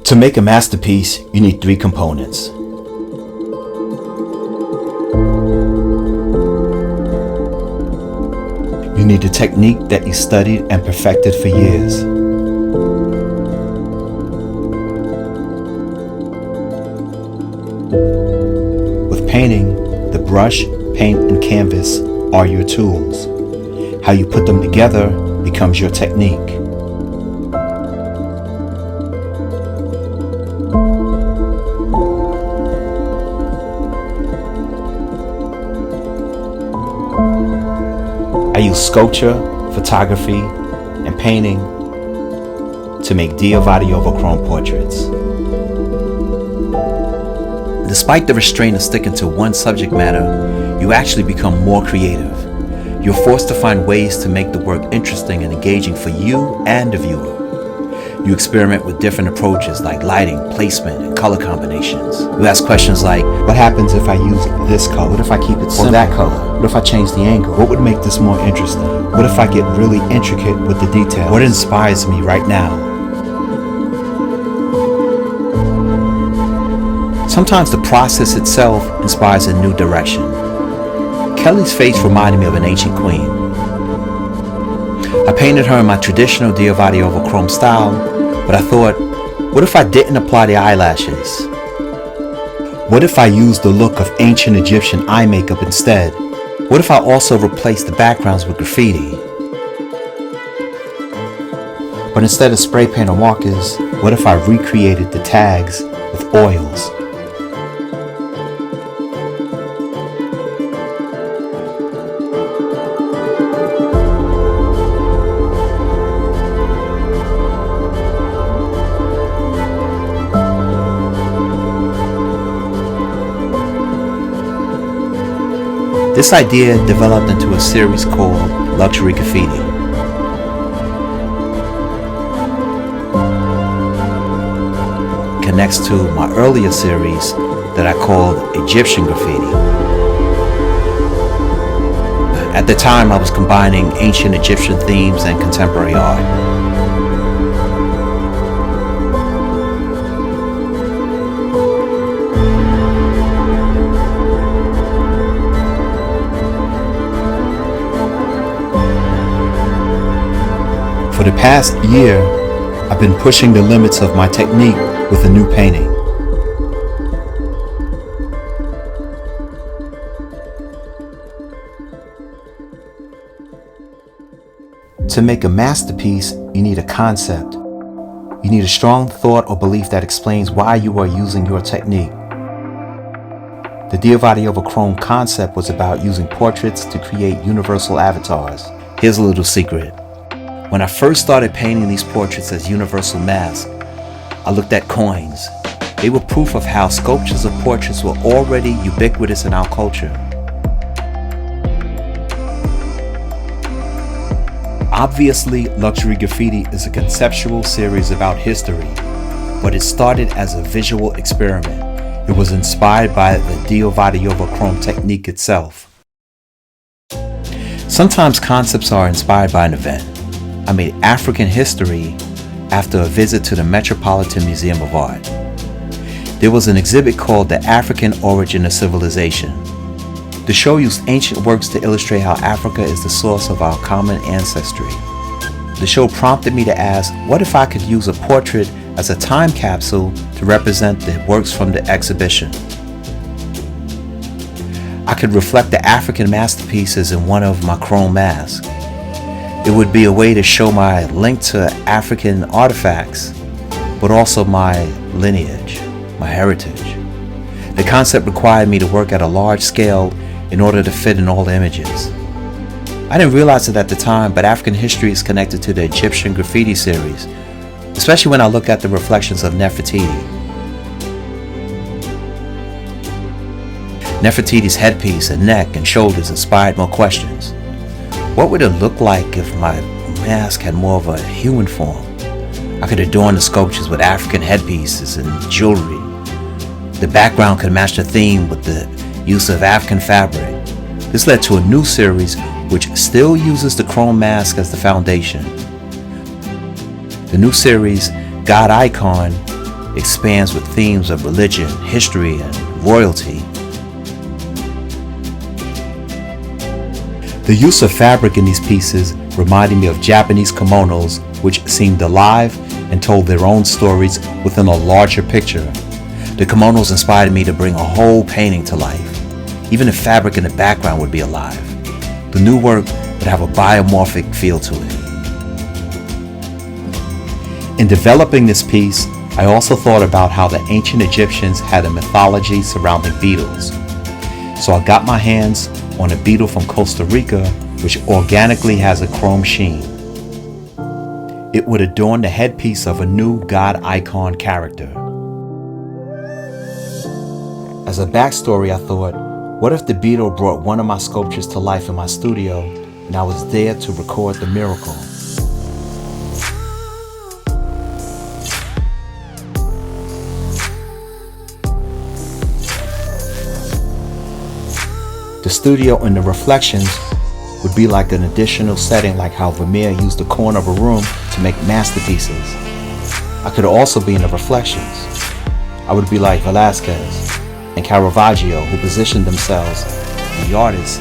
To make a masterpiece, you need three components. You need a technique that you studied and perfected for years. With painting, the brush, paint, and canvas are your tools. How you put them together becomes your technique. I use sculpture, photography, and painting to make Diovadio-chrome portraits. Despite the restraint of sticking to one subject matter, you actually become more creative. You're forced to find ways to make the work interesting and engaging for you and the viewer. You experiment with different approaches like lighting, placement, and color combinations. You ask questions like, what happens if I use this color? What if I keep it simple? Or that color? What if I change the angle? What would make this more interesting? What if I get really intricate with the details? What inspires me right now? Sometimes the process itself inspires a new direction. Kelly's face reminded me of an ancient queen. I painted her in my traditional Diovadio-chrome style, but I thought, what if I didn't apply the eyelashes? What if I used the look of ancient Egyptian eye makeup instead? What if I also replaced the backgrounds with graffiti? But instead of spray paint or markers, what if I recreated the tags with oils? This idea developed into a series called Luxury Graffiti. It connects to my earlier series that I called Egyptian Graffiti. At the time, I was combining ancient Egyptian themes and contemporary art. For the past year, I've been pushing the limits of my technique with a new painting. To make a masterpiece, you need a concept. You need a strong thought or belief that explains why you are using your technique. The Diovadio-chrome concept was about using portraits to create universal avatars. Here's a little secret. When I first started painting these portraits as universal masks, I looked at coins. They were proof of how sculptures of portraits were already ubiquitous in our culture. Obviously, Luxury Graffiti is a conceptual series about history, but it started as a visual experiment. It was inspired by the Diovadio-chrome technique itself. Sometimes concepts are inspired by an event. I made African history after a visit to the Metropolitan Museum of Art. There was an exhibit called The African Origin of Civilization. The show used ancient works to illustrate how Africa is the source of our common ancestry. The show prompted me to ask, what if I could use a portrait as a time capsule to represent the works from the exhibition? I could reflect the African masterpieces in one of my chrome masks. It would be a way to show my link to African artifacts, but also my lineage, my heritage. The concept required me to work at a large scale in order to fit in all the images. I didn't realize it at the time, but African history is connected to the Egyptian Graffiti series, especially when I look at the reflections of Nefertiti. Nefertiti's headpiece and neck and shoulders inspired more questions. What would it look like if my mask had more of a human form? I could adorn the sculptures with African headpieces and jewelry. The background could match the theme with the use of African fabric. This led to a new series which still uses the chrome mask as the foundation. The new series, God Icon, expands with themes of religion, history, and royalty. The use of fabric in these pieces reminded me of Japanese kimonos, which seemed alive and told their own stories within a larger picture. The kimonos inspired me to bring a whole painting to life. Even the fabric in the background would be alive. The new work would have a biomorphic feel to it. In developing this piece, I also thought about how the ancient Egyptians had a mythology surrounding beetles. So I got my hands on a beetle from Costa Rica, which organically has a chrome sheen. It would adorn the headpiece of a new god icon character. As a backstory, I thought, what if the beetle brought one of my sculptures to life in my studio and I was there to record the miracle? The studio and the reflections would be like an additional setting, like how Vermeer used the corner of a room to make masterpieces. I could also be in the reflections. I would be like Velázquez and Caravaggio, who positioned themselves, the artists,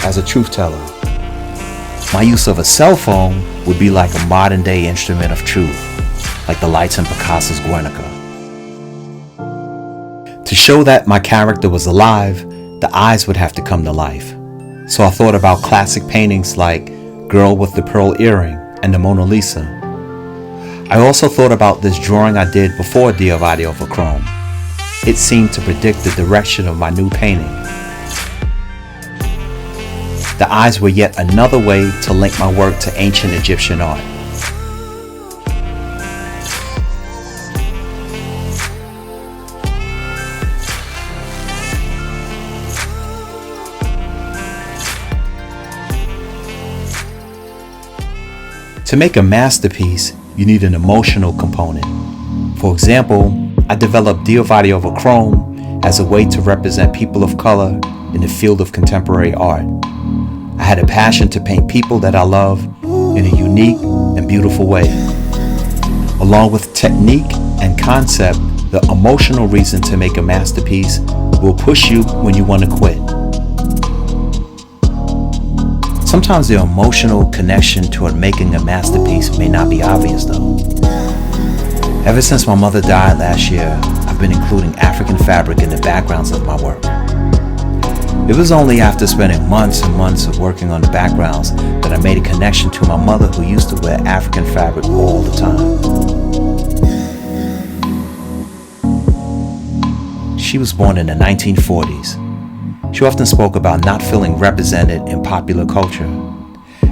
as a truth teller. My use of a cell phone would be like a modern day instrument of truth, like the lights in Picasso's Guernica. To show that my character was alive, the eyes would have to come to life. So I thought about classic paintings like Girl with the Pearl Earring and the Mona Lisa. I also thought about this drawing I did before Dio Vadio for Chrome. It seemed to predict the direction of my new painting. The eyes were yet another way to link my work to ancient Egyptian art. To make a masterpiece, you need an emotional component. For example, I developed Dio Vadio over Chrome as a way to represent people of color in the field of contemporary art. I had a passion to paint people that I love in a unique and beautiful way. Along with technique and concept, the emotional reason to make a masterpiece will push you when you want to quit. Sometimes the emotional connection toward making a masterpiece may not be obvious though. Ever since my mother died last year, I've been including African fabric in the backgrounds of my work. It was only after spending months and months of working on the backgrounds that I made a connection to my mother, who used to wear African fabric all the time. She was born in the 1940s. She often spoke about not feeling represented in popular culture.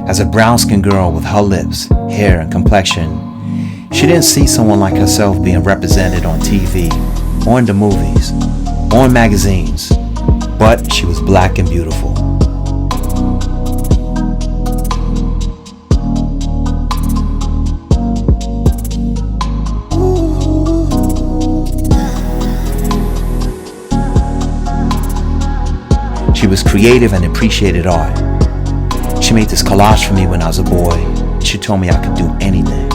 As a brown-skinned girl with her lips, hair, and complexion, she didn't see someone like herself being represented on TV, or in the movies, or in magazines, but she was black and beautiful. She was creative and appreciated art. She made this collage for me when I was a boy, and she told me I could do anything.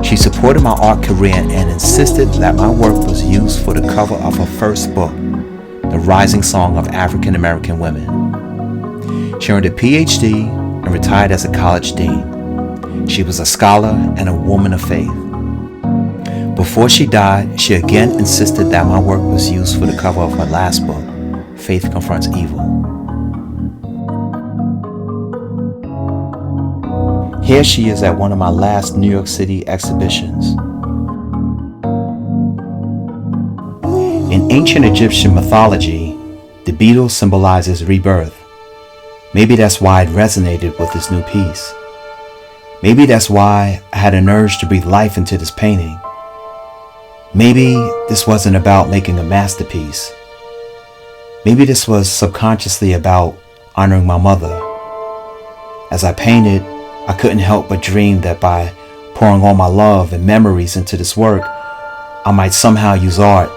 She supported my art career and insisted that my work was used for the cover of her first book, The Rising Song of African American Women. She earned a PhD and retired as a college dean. She was a scholar and a woman of faith. Before she died, she again insisted that my work was used for the cover of her last book, Faith Confronts Evil. Here she is at one of my last New York City exhibitions. In ancient Egyptian mythology, the beetle symbolizes rebirth. Maybe that's why it resonated with this new piece. Maybe that's why I had an urge to breathe life into this painting. Maybe this wasn't about making a masterpiece. Maybe this was subconsciously about honoring my mother. As I painted, I couldn't help but dream that by pouring all my love and memories into this work, I might somehow use art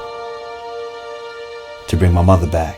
to bring my mother back.